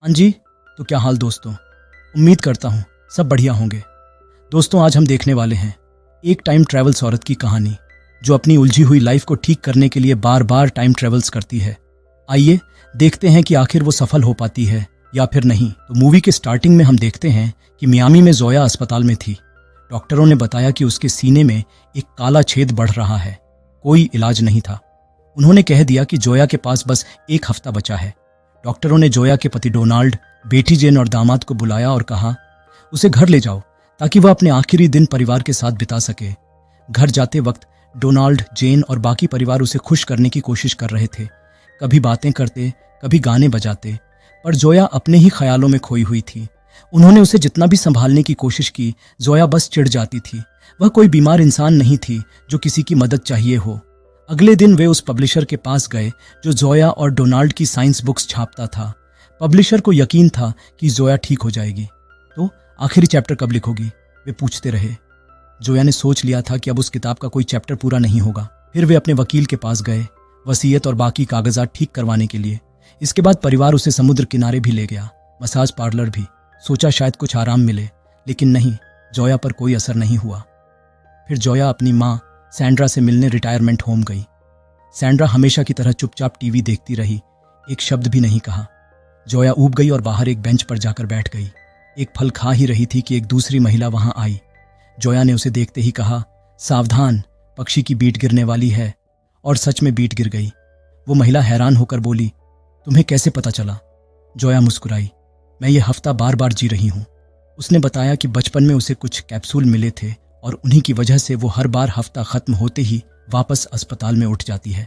हाँ जी, तो क्या हाल दोस्तों। उम्मीद करता हूँ सब बढ़िया होंगे। दोस्तों, आज हम देखने वाले हैं एक टाइम ट्रैवल्स औरत की कहानी जो अपनी उलझी हुई लाइफ को ठीक करने के लिए बार बार टाइम ट्रैवल्स करती है। आइए देखते हैं कि आखिर वो सफल हो पाती है या फिर नहीं। तो मूवी के स्टार्टिंग में हम देखते हैं कि मियामी में जोया अस्पताल में थी। डॉक्टरों ने बताया कि उसके सीने में एक काला छेद बढ़ रहा है। कोई इलाज नहीं था। उन्होंने कह दिया कि जोया के पास बस एक हफ्ता बचा है। डॉक्टरों ने जोया के पति डोनाल्ड, बेटी जेन और दामाद को बुलाया और कहा उसे घर ले जाओ ताकि वह अपने आखिरी दिन परिवार के साथ बिता सके। घर जाते वक्त डोनाल्ड, जेन और बाकी परिवार उसे खुश करने की कोशिश कर रहे थे। कभी बातें करते, कभी गाने बजाते, पर जोया अपने ही ख्यालों में खोई हुई थी। उन्होंने उसे जितना भी संभालने की कोशिश की, जोया बस चिढ़ जाती थी। वह कोई बीमार इंसान नहीं थी जो किसी की मदद चाहिए हो। अगले दिन वे उस पब्लिशर के पास गए जो जोया और डोनाल्ड की साइंस बुक्स छापता था। पब्लिशर को यकीन था कि जोया ठीक हो जाएगी। तो आखिरी चैप्टर कब लिखोगी, वे पूछते रहे। जोया ने सोच लिया था कि अब उस किताब का कोई चैप्टर पूरा नहीं होगा। फिर वे अपने वकील के पास गए वसीयत और बाकी कागजात ठीक करवाने के लिए। इसके बाद परिवार उसे समुद्र किनारे भी ले गया, मसाज पार्लर भी। सोचा शायद कुछ आराम मिले, लेकिन नहीं, जोया पर कोई असर नहीं हुआ। फिर जोया अपनी माँ सैंड्रा से मिलने रिटायरमेंट होम गई। सैंड्रा हमेशा की तरह चुपचाप टीवी देखती रही, एक शब्द भी नहीं कहा। जोया ऊब गई और बाहर एक बेंच पर जाकर बैठ गई। एक फल खा ही रही थी कि एक दूसरी महिला वहां आई। जोया ने उसे देखते ही कहा, सावधान, पक्षी की बीट गिरने वाली है। और सच में बीट गिर गई। वो महिला हैरान होकर बोली, तुम्हें कैसे पता चला? जोया मुस्कुराई, मैं ये हफ्ता बार बार जी रही हूँ। उसने बताया कि बचपन में उसे कुछ कैप्सूल मिले थे और उन्हीं की वजह से वो हर बार हफ्ता खत्म होते ही वापस अस्पताल में उठ जाती है।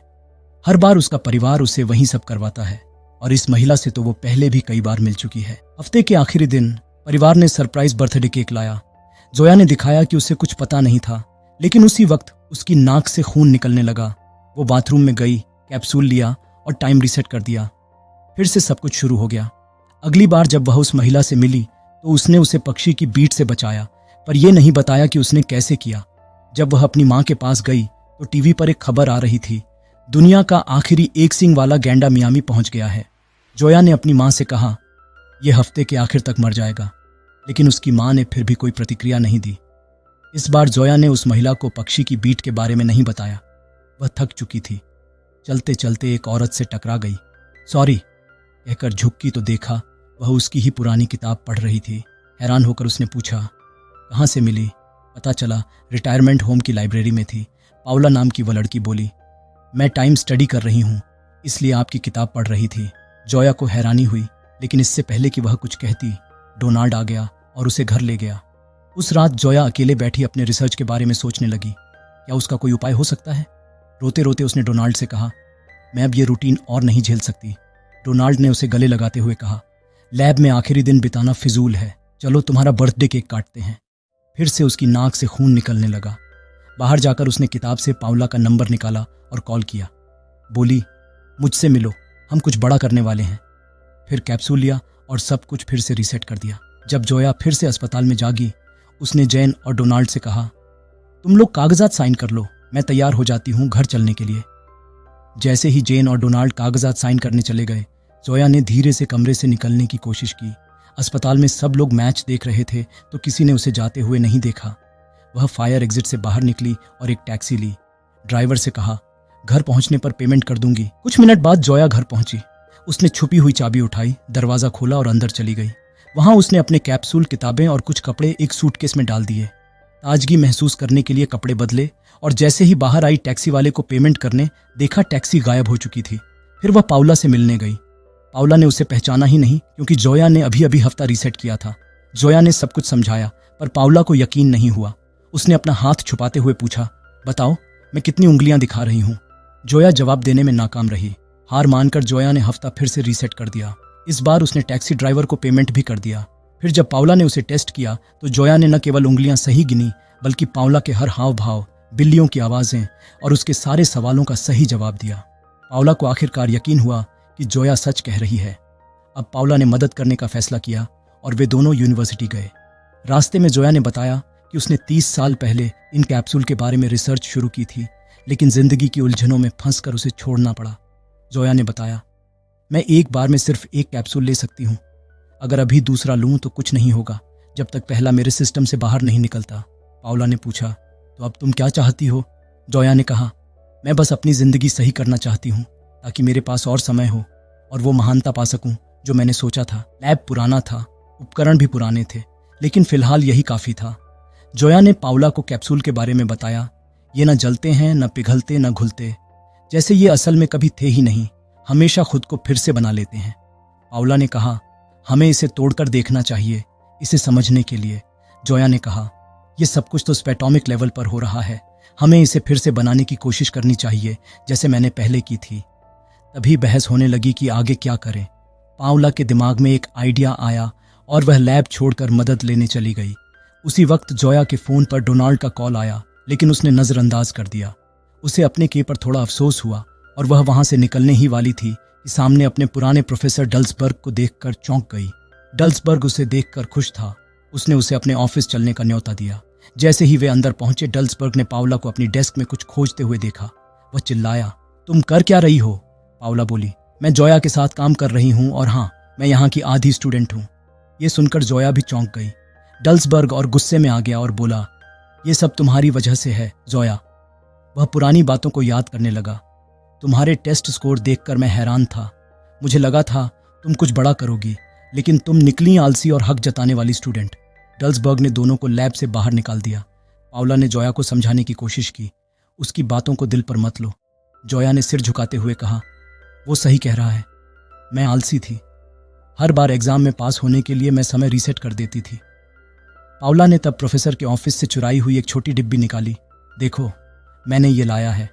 हर बार उसका परिवार उसे वही सब करवाता है और इस महिला से तो वो पहले भी कई बार मिल चुकी है। हफ्ते के आखिरी दिन परिवार ने सरप्राइज बर्थडे केक लाया। जोया ने दिखाया कि उसे कुछ पता नहीं था, लेकिन उसी वक्त उसकी नाक से खून निकलने लगा। वो बाथरूम में गई, कैप्सूल लिया और टाइम रीसेट कर दिया। फिर से सब कुछ शुरू हो गया। अगली बार जब वह उस महिला से मिली तो उसने उसे पक्षी की बीट से बचाया, पर यह नहीं बताया कि उसने कैसे किया। जब वह अपनी माँ के पास गई तो टीवी पर एक खबर आ रही थी, दुनिया का आखिरी एक सींग वाला गैंडा मियामी पहुंच गया है। जोया ने अपनी माँ से कहा, यह हफ्ते के आखिर तक मर जाएगा, लेकिन उसकी माँ ने फिर भी कोई प्रतिक्रिया नहीं दी। इस बार जोया ने उस महिला को पक्षी की बीट के बारे में नहीं बताया। वह थक चुकी थी। चलते चलते एक औरत से टकरा गई। सॉरी कहकर झुकी तो देखा वह उसकी ही पुरानी किताब पढ़ रही थी। हैरान होकर उसने पूछा, कहाँ से मिली? पता चला रिटायरमेंट होम की लाइब्रेरी में थी। पाउला नाम की वह लड़की बोली, मैं टाइम स्टडी कर रही हूँ, इसलिए आपकी किताब पढ़ रही थी। जोया को हैरानी हुई, लेकिन इससे पहले कि वह कुछ कहती, डोनाल्ड आ गया और उसे घर ले गया। उस रात जोया अकेले बैठी अपने रिसर्च के बारे में सोचने लगी, क्या उसका कोई उपाय हो सकता है? रोते रोते उसने डोनाल्ड से कहा, मैं अब ये रूटीन और नहीं झेल सकती। डोनाल्ड ने उसे गले लगाते हुए कहा, लैब में आखिरी दिन बिताना फिजूल है, चलो तुम्हारा बर्थडे केक काटते हैं। फिर से उसकी नाक से खून निकलने लगा। बाहर जाकर उसने किताब से पाउला का नंबर निकाला और कॉल किया। बोली, मुझसे मिलो, हम कुछ बड़ा करने वाले हैं। फिर कैप्सूल लिया और सब कुछ फिर से रीसेट कर दिया। जब जोया फिर से अस्पताल में जागी, उसने जेन और डोनाल्ड से कहा, तुम लोग कागजात साइन कर लो, मैं तैयार हो जाती हूँ घर चलने के लिए। जैसे ही जेन और डोनाल्ड कागजात साइन करने चले गए, जोया ने धीरे से कमरे से निकलने की कोशिश की। अस्पताल में सब लोग मैच देख रहे थे तो किसी ने उसे जाते हुए नहीं देखा। वह फायर एग्जिट से बाहर निकली और एक टैक्सी ली। ड्राइवर से कहा, घर पहुंचने पर पेमेंट कर दूंगी। कुछ मिनट बाद जोया घर पहुंची। उसने छुपी हुई चाबी उठाई, दरवाजा खोला और अंदर चली गई। वहां उसने अपने कैप्सूल, किताबें और कुछ कपड़े एक सूटकेस में डाल दिए। ताजगी महसूस करने के लिए कपड़े बदले और जैसे ही बाहर आई टैक्सी वाले को पेमेंट करने, देखा टैक्सी गायब हो चुकी थी। फिर वह पाउला से मिलने गई। पाउला ने उसे पहचाना ही नहीं, क्योंकि जोया ने अभी अभी हफ्ता रीसेट किया था। जोया ने सब कुछ समझाया, पर पाउला को यकीन नहीं हुआ। उसने अपना हाथ छुपाते हुए पूछा, बताओ मैं कितनी उंगलियां दिखा रही हूँ? जोया जवाब देने में नाकाम रही। हार मानकर जोया ने हफ्ता फिर से रीसेट कर दिया। इस बार उसने टैक्सी ड्राइवर को पेमेंट भी कर दिया। फिर जब पाउला ने उसे टेस्ट किया तो जोया ने न केवल उंगलियां सही गिनी, बल्कि पाउला के हर हाव भाव, बिल्लियों की आवाजें और उसके सारे सवालों का सही जवाब दिया। पाउला को आखिरकार यकीन हुआ कि जोया सच कह रही है। अब पाउला ने मदद करने का फैसला किया और वे दोनों यूनिवर्सिटी गए। रास्ते में जोया ने बताया कि उसने 30 साल पहले इन कैप्सूल के बारे में रिसर्च शुरू की थी, लेकिन जिंदगी की उलझनों में फंसकर उसे छोड़ना पड़ा। जोया ने बताया, मैं एक बार में सिर्फ एक कैप्सूल ले सकती हूँ, अगर अभी दूसरा लूं तो कुछ नहीं होगा जब तक पहला मेरे सिस्टम से बाहर नहीं निकलता। पाउला ने पूछा, तो अब तुम क्या चाहती हो? जोया ने कहा, मैं बस अपनी जिंदगी सही करना चाहती हूँ ताकि मेरे पास और समय हो और वो महानता पा सकूं जो मैंने सोचा था। लैब पुराना था, उपकरण भी पुराने थे, लेकिन फिलहाल यही काफी था। जोया ने पाउला को कैप्सूल के बारे में बताया। ये न जलते हैं, न पिघलते, न घुलते, जैसे ये असल में कभी थे ही नहीं, हमेशा खुद को फिर से बना लेते हैं। पाउला ने कहा, हमें इसे तोड़कर देखना चाहिए इसे समझने के लिए। जोया ने कहा, यह सब कुछ तो स्पेटोमिक लेवल पर हो रहा है, हमें इसे फिर से बनाने की कोशिश करनी चाहिए जैसे मैंने पहले की थी। तभी बहस होने लगी कि आगे क्या करें। पाउला के दिमाग में एक आइडिया आया और वह लैब छोड़कर मदद लेने चली गई। उसी वक्त जोया के फोन पर डोनाल्ड का कॉल आया, लेकिन उसने नजरअंदाज कर दिया। उसे अपने के पर थोड़ा अफसोस हुआ और वह वहां से निकलने ही वाली थी कि सामने अपने पुराने प्रोफेसर डल्सबर्ग को देखकर चौंक गई। डल्सबर्ग उसे देखकर खुश था। उसने उसे अपने ऑफिस चलने का न्योता दिया। जैसे ही वे अंदर पहुंचे, डल्सबर्ग ने पाउला को अपनी डेस्क में कुछ खोजते हुए देखा। वह चिल्लाया, तुम कर क्या रही हो? पाउला बोली, मैं जोया के साथ काम कर रही हूँ और हाँ, मैं यहाँ की आधी स्टूडेंट हूँ। ये सुनकर जोया भी चौंक गई। डल्सबर्ग और गुस्से में आ गया और बोला, ये सब तुम्हारी वजह से है जोया। वह पुरानी बातों को याद करने लगा। तुम्हारे टेस्ट स्कोर देखकर मैं हैरान था। मुझे लगा था तुम कुछ बड़ा करोगी, लेकिन तुम निकली आलसी और हक जताने वाली स्टूडेंट। डल्सबर्ग ने दोनों को लैब से बाहर निकाल दिया। पाउला ने जोया को समझाने की कोशिश की, उसकी बातों को दिल पर मत लो। जोया ने सिर झुकाते हुए कहा, वो सही कह रहा है, मैं आलसी थी। हर बार एग्जाम में पास होने के लिए मैं समय रीसेट कर देती थी। पाउला ने तब प्रोफेसर के ऑफिस से चुराई हुई एक छोटी डिब्बी निकाली। देखो, मैंने ये लाया है।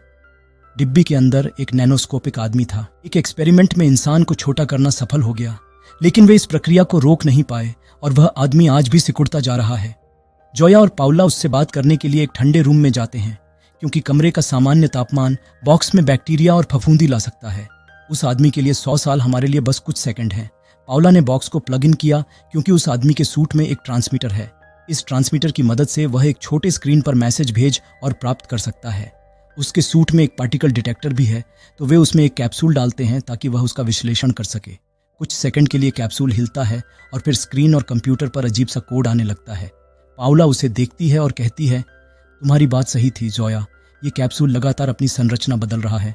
डिब्बी के अंदर एक नैनोस्कोपिक आदमी था। एक एक्सपेरिमेंट में इंसान को छोटा करना सफल हो गया, लेकिन वे इस प्रक्रिया को रोक नहीं पाए और वह आदमी आज भी सिकुड़ता जा रहा है। जोया और पाउला उससे बात करने के लिए एक ठंडे रूम में जाते हैं, क्योंकि कमरे का सामान्य तापमान बॉक्स में बैक्टीरिया और फफूंदी ला सकता है। उस आदमी के लिए 100 साल हमारे लिए बस कुछ सेकंड हैं। पाउला ने बॉक्स को प्लग इन किया, क्योंकि उस आदमी के सूट में एक ट्रांसमीटर है। इस ट्रांसमीटर की मदद से वह एक छोटे स्क्रीन पर मैसेज भेज और प्राप्त कर सकता है। उसके सूट में एक पार्टिकल डिटेक्टर भी है, तो वे उसमें एक कैप्सूल डालते हैं ताकि वह उसका विश्लेषण कर सके। कुछ सेकंड के लिए कैप्सूल हिलता है और फिर स्क्रीन और कंप्यूटर पर अजीब सा कोड आने लगता है। पाउला उसे देखती है और कहती है, तुम्हारी बात सही थी जोया, ये कैप्सूल लगातार अपनी संरचना बदल रहा है।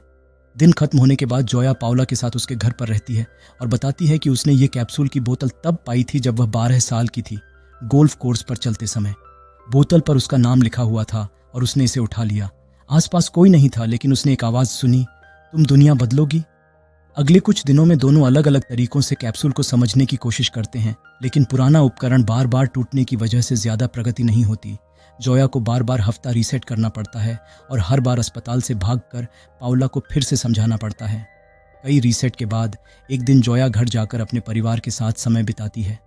दिन खत्म होने के बाद जोया पाउला के साथ उसके घर पर रहती है और बताती है कि उसने ये कैप्सूल की बोतल तब पाई थी जब वह 12 साल की थी, गोल्फ कोर्स पर चलते समय। बोतल पर उसका नाम लिखा हुआ था और उसने इसे उठा लिया। आसपास कोई नहीं था, लेकिन उसने एक आवाज सुनी, तुम दुनिया बदलोगी। अगले कुछ दिनों में दोनों अलग अलग तरीकों से कैप्सूल को समझने की कोशिश करते हैं, लेकिन पुराना उपकरण बार बार टूटने की वजह से ज्यादा प्रगति नहीं होती। जोया को बार बार हफ्ता रीसेट करना पड़ता है और हर बार अस्पताल से भागकर पाउला को फिर से समझाना पड़ता है। कई रीसेट के बाद एक दिन जोया घर जाकर अपने परिवार के साथ समय बिताती है।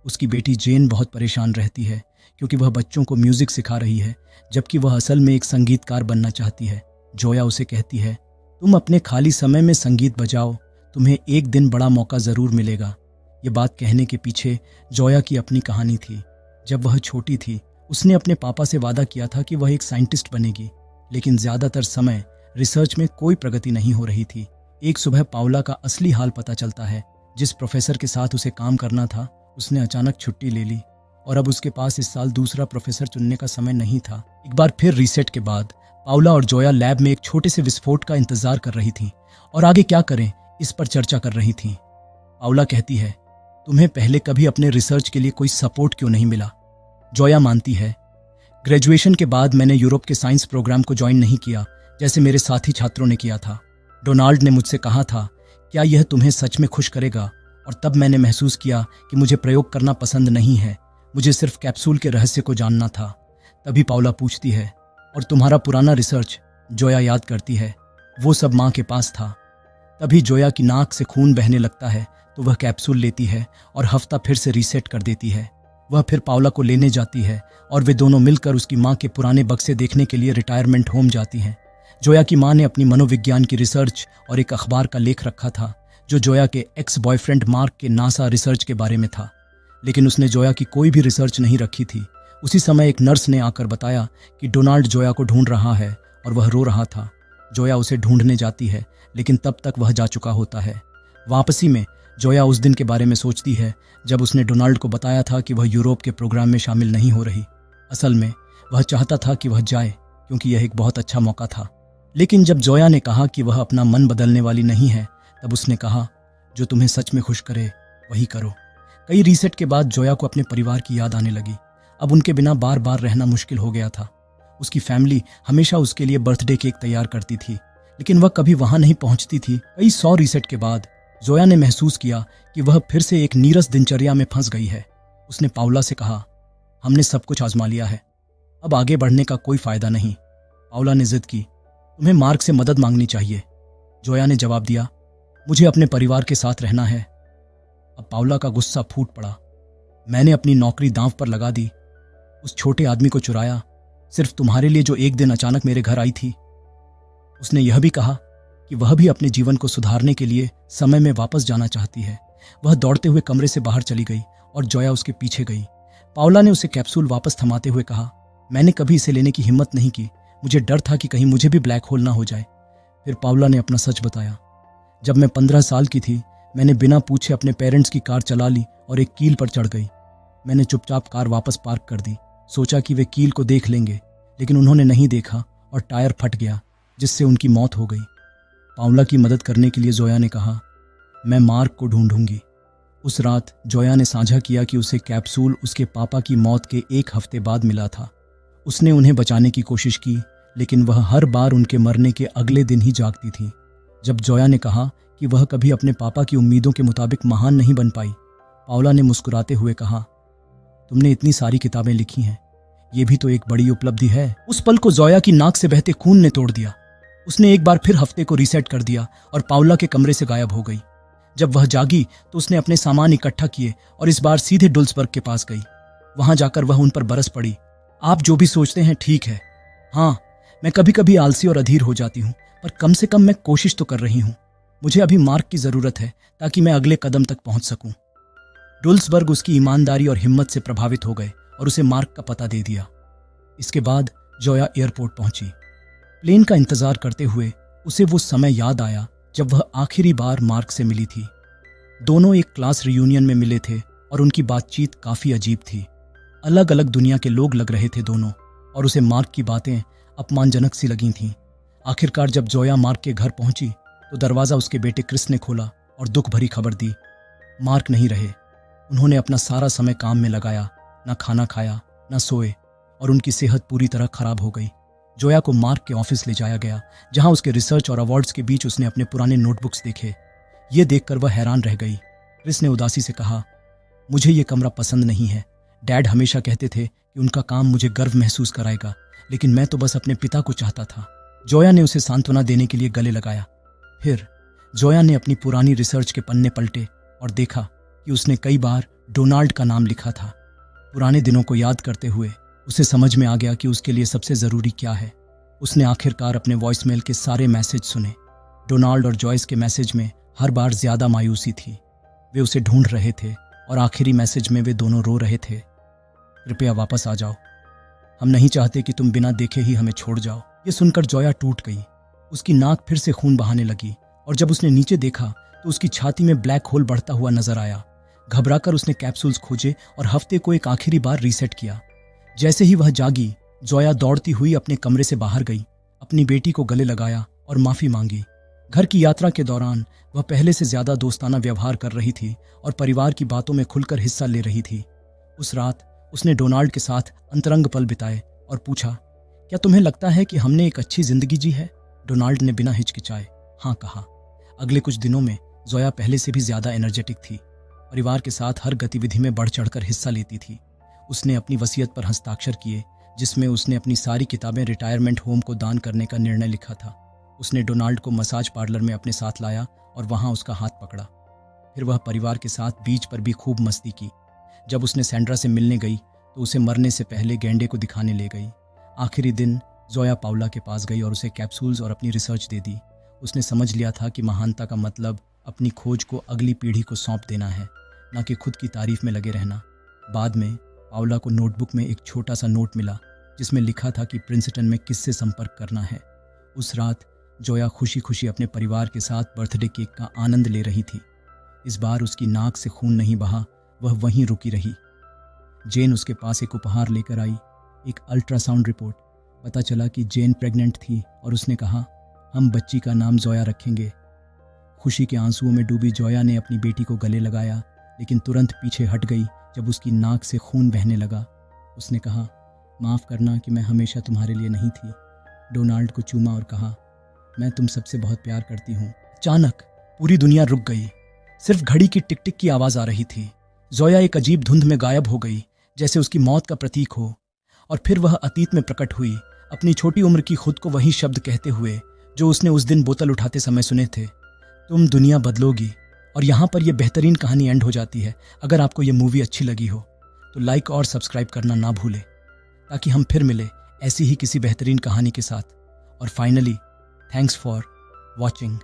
उसकी बेटी जेन बहुत परेशान रहती है, क्योंकि वह बच्चों को म्यूजिक सिखा रही है, जबकि वह असल में एक संगीतकार बनना चाहती है। जोया उसे कहती है, तुम अपने खाली समय में संगीत बजाओ, तुम्हें एक दिन बड़ा मौका जरूर मिलेगा। ये बात कहने के पीछे जोया की अपनी कहानी थी। जब वह छोटी थी, उसने अपने पापा से वादा किया था कि वह एक साइंटिस्ट बनेगी, लेकिन ज्यादातर समय रिसर्च में कोई प्रगति नहीं हो रही थी। एक सुबह पाउला का असली हाल पता चलता है। जिस प्रोफेसर के साथ उसे काम करना था, उसने अचानक छुट्टी ले ली और अब उसके पास इस साल दूसरा प्रोफेसर चुनने का समय नहीं था। एक बार फिर रीसेट के बाद पाउला और जोया लैब में एक छोटे से विस्फोट का इंतजार कर रही थी और आगे क्या करें इस पर चर्चा कर रही थी। पाउला कहती है, तुम्हें पहले कभी अपने रिसर्च के लिए कोई सपोर्ट क्यों नहीं मिला? जोया मानती है, ग्रेजुएशन के बाद मैंने यूरोप के साइंस प्रोग्राम को ज्वाइन नहीं किया जैसे मेरे साथी छात्रों ने किया था। डोनाल्ड ने मुझसे कहा था, क्या यह तुम्हें सच में खुश करेगा? और तब मैंने महसूस किया कि मुझे प्रयोग करना पसंद नहीं है, मुझे सिर्फ कैप्सूल के रहस्य को जानना था। तभी पाउला पूछती है, और तुम्हारा पुराना रिसर्च? जोया याद करती है, वो सब माँ के पास था। तभी जोया की नाक से खून बहने लगता है, तो वह कैप्सूल लेती है और हफ्ता फिर से रीसेट कर देती है। वह फिर पाउला को लेने जाती है और वे दोनों मिलकर उसकी माँ के पुराने बक्से देखने के लिए रिटायरमेंट होम जाती हैं। जोया की माँ ने अपनी मनोविज्ञान की रिसर्च और एक अखबार का लेख रखा था जो जोया के एक्स बॉयफ्रेंड मार्क के नासा रिसर्च के बारे में था, लेकिन उसने जोया की कोई भी रिसर्च नहीं रखी थी। उसी समय एक नर्स ने आकर बताया कि डोनाल्ड जोया को ढूंढ रहा है और वह रो रहा था। जोया उसे ढूंढने जाती है, लेकिन तब तक वह जा चुका होता है। वापसी में जोया उस दिन के बारे में सोचती है जब उसने डोनाल्ड को बताया था कि वह यूरोप के प्रोग्राम में शामिल नहीं हो रही। असल में वह चाहता था कि वह जाए क्योंकि यह एक बहुत अच्छा मौका था। लेकिन जब जोया ने कहा कि वह अपना मन बदलने वाली नहीं है, तब उसने कहा, जो तुम्हें सच में खुश करे वही करो। कई रीसेट के बाद जोया को अपने परिवार की याद आने लगी। अब उनके बिना बार बार रहना मुश्किल हो गया था। उसकी फैमिली हमेशा उसके लिए बर्थडे केक तैयार करती थी, लेकिन वह कभी वहां नहीं पहुंचती थी। कई 100 रीसेट के बाद जोया ने महसूस किया कि वह फिर से एक नीरस दिनचर्या में फंस गई है। उसने पाउला से कहा, हमने सब कुछ आजमा लिया है, अब आगे बढ़ने का कोई फायदा नहीं। पाउला ने जिद की, तुम्हें मार्क से मदद मांगनी चाहिए। जोया ने जवाब दिया, मुझे अपने परिवार के साथ रहना है। अब पाउला का गुस्सा फूट पड़ा। मैंने अपनी नौकरी दांव पर लगा दी, उस छोटे आदमी को चुराया सिर्फ तुम्हारे लिए जो एक दिन अचानक मेरे घर आई थी। उसने यह भी कहा कि वह भी अपने जीवन को सुधारने के लिए समय में वापस जाना चाहती है। वह दौड़ते हुए कमरे से बाहर चली गई और जोया उसके पीछे गई। पाउला ने उसे कैप्सूल वापस थमाते हुए कहा, मैंने कभी इसे लेने की हिम्मत नहीं की, मुझे डर था कि कहीं मुझे भी ब्लैक होल ना हो जाए। फिर पाउला ने अपना सच बताया, जब मैं 15 साल की थी मैंने बिना पूछे अपने पेरेंट्स की कार चला ली और एक कील पर चढ़ गई। मैंने चुपचाप कार वापस पार्क कर दी, सोचा कि वे कील को देख लेंगे, लेकिन उन्होंने नहीं देखा और टायर फट गया जिससे उनकी मौत हो गई। पाउला की मदद करने के लिए जोया ने कहा, मैं मार्क को ढूंढूंगी। उस रात जोया ने साझा किया कि उसे कैप्सूल उसके पापा की मौत के 1 हफ्ते बाद मिला था। उसने उन्हें बचाने की कोशिश की, लेकिन वह हर बार उनके मरने के अगले दिन ही जागती थी। जब जोया ने कहा कि वह कभी अपने पापा की उम्मीदों के मुताबिक महान नहीं बन पाई, पाउला ने मुस्कुराते हुए कहा, तुमने इतनी सारी किताबें लिखी हैं, ये भी तो एक बड़ी उपलब्धि है। उस पल को जोया की नाक से बहते खून ने तोड़ दिया। उसने एक बार फिर हफ्ते को रीसेट कर दिया और पाउला के कमरे से गायब हो गई। जब वह जागी तो उसने अपने सामान इकट्ठा किए और इस बार सीधे डुल्सबर्ग के पास गई। वहां जाकर वह उन पर बरस पड़ी, आप जो भी सोचते हैं ठीक है। हाँ, मैं कभी कभी आलसी और अधीर हो जाती हूँ, पर कम से कम मैं कोशिश तो कर रही हूँ। मुझे अभी मार्क की जरूरत है ताकि मैं अगले कदम तक पहुंच सकूं। डुल्सबर्ग उसकी ईमानदारी और हिम्मत से प्रभावित हो गए और उसे मार्क का पता दे दिया। इसके बाद जोया एयरपोर्ट पहुंची। प्लेन का इंतजार करते हुए उसे वो समय याद आया जब वह आखिरी बार मार्क से मिली थी। दोनों एक क्लास रियूनियन में मिले थे और उनकी बातचीत काफी अजीब थी। अलग अलग दुनिया के लोग लग रहे थे दोनों, और उसे मार्क की बातें अपमानजनक सी लगी थीं। आखिरकार जब जोया मार्क के घर पहुंची तो दरवाजा उसके बेटे क्रिस ने खोला और दुख भरी खबर दी, मार्क नहीं रहे। उन्होंने अपना सारा समय काम में लगाया, ना खाना खाया ना सोए, और उनकी सेहत पूरी तरह खराब हो गई। जोया को मार्क के ऑफिस ले जाया गया, जहां उसके रिसर्च और अवार्ड्स के बीच उसने अपने पुराने नोटबुक्स देखे। ये देखकर वह हैरान रह गई। क्रिस ने उदासी से कहा, मुझे ये कमरा पसंद नहीं है। डैड हमेशा कहते थे कि उनका काम मुझे गर्व महसूस कराएगा, लेकिन मैं तो बस अपने पिता को चाहता था। जोया ने उसे सांत्वना देने के लिए गले लगाया। फिर जोया ने अपनी पुरानी रिसर्च के पन्ने पलटे और देखा कि उसने कई बार डोनाल्ड का नाम लिखा था। पुराने दिनों को याद करते हुए उसे समझ में आ गया कि उसके लिए सबसे ज़रूरी क्या है। उसने आखिरकार अपने वॉइसमेल के सारे मैसेज सुने। डोनाल्ड और जॉयस के मैसेज में हर बार ज़्यादा मायूसी थी। वे उसे ढूंढ रहे थे और आखिरी मैसेज में वे दोनों रो रहे थे, कृपया वापस आ जाओ, हम नहीं चाहते कि तुम बिना देखे ही हमें छोड़ जाओ। ये सुनकर जोया टूट गई। उसकी नाक फिर से खून बहाने लगी और जब उसने नीचे देखा तो उसकी छाती में ब्लैक होल बढ़ता हुआ नजर आया। घबराकर उसने कैप्सूल्स खोजे और हफ्ते को एक आखिरी बार रीसेट किया। जैसे ही वह जागी, जोया दौड़ती हुई अपने कमरे से बाहर गई, अपनी बेटी को गले लगाया और माफी मांगी। घर की यात्रा के दौरान वह पहले से ज्यादा दोस्ताना व्यवहार कर रही थी और परिवार की बातों में खुलकर हिस्सा ले रही थी। उस रात उसने डोनाल्ड के साथ अंतरंग पल बिताए और पूछा, क्या तुम्हें लगता है कि हमने एक अच्छी जिंदगी जी है? डोनाल्ड ने बिना हिचकिचाए हाँ कहा। अगले कुछ दिनों में जोया पहले से भी ज्यादा एनर्जेटिक थी। परिवार के साथ हर गतिविधि में बढ़ चढ़कर हिस्सा लेती थी। उसने अपनी वसीयत पर हस्ताक्षर किए, जिसमें उसने अपनी सारी किताबें रिटायरमेंट होम को दान करने का निर्णय लिखा था। उसने डोनाल्ड को मसाज पार्लर में अपने साथ लाया और वहां उसका हाथ पकड़ा। फिर वह परिवार के साथ बीच पर भी खूब मस्ती की। जब उसने सैंड्रा से मिलने गई तो उसे मरने से पहले गैंडे को दिखाने ले गई। आखिरी दिन जोया पाउला के पास गई और उसे कैप्सूल्स और अपनी रिसर्च दे दी। उसने समझ लिया था कि महानता का मतलब अपनी खोज को अगली पीढ़ी को सौंप देना है, न कि खुद की तारीफ में लगे रहना। बाद में पाउला को नोटबुक में एक छोटा सा नोट मिला जिसमें लिखा था कि प्रिंसटन में किससे संपर्क करना है। उस रात जोया खुशी खुशी अपने परिवार के साथ बर्थडे केक का आनंद ले रही थी। इस बार उसकी नाक से खून नहीं बहा, वह वहीं रुकी रही। जेन उसके पास एक उपहार लेकर आई, एक अल्ट्रासाउंड रिपोर्ट। पता चला कि जेन प्रेग्नेंट थी और उसने कहा, हम बच्ची का नाम जोया रखेंगे। खुशी के आंसुओं में डूबी जोया ने अपनी बेटी को गले लगाया, लेकिन तुरंत पीछे हट गई जब उसकी नाक से खून बहने लगा। उसने कहा, माफ़ करना कि मैं हमेशा तुम्हारे लिए नहीं थी। डोनाल्ड को चूमा और कहा, मैं तुम सबसे बहुत प्यार करती हूँ। अचानक पूरी दुनिया रुक गई, सिर्फ घड़ी की टिक टिक की आवाज़ आ रही थी। जोया एक अजीब धुंध में गायब हो गई, जैसे उसकी मौत का प्रतीक हो। और फिर वह अतीत में प्रकट हुई, अपनी छोटी उम्र की खुद को वही शब्द कहते हुए जो उसने उस दिन बोतल उठाते समय सुने थे, तुम दुनिया बदलोगी। और यहाँ पर यह बेहतरीन कहानी एंड हो जाती है। अगर आपको यह मूवी अच्छी लगी हो तो लाइक और सब्सक्राइब करना ना भूलें, ताकि हम फिर मिले ऐसी ही किसी बेहतरीन कहानी के साथ। और फाइनली, थैंक्स फॉर वॉचिंग।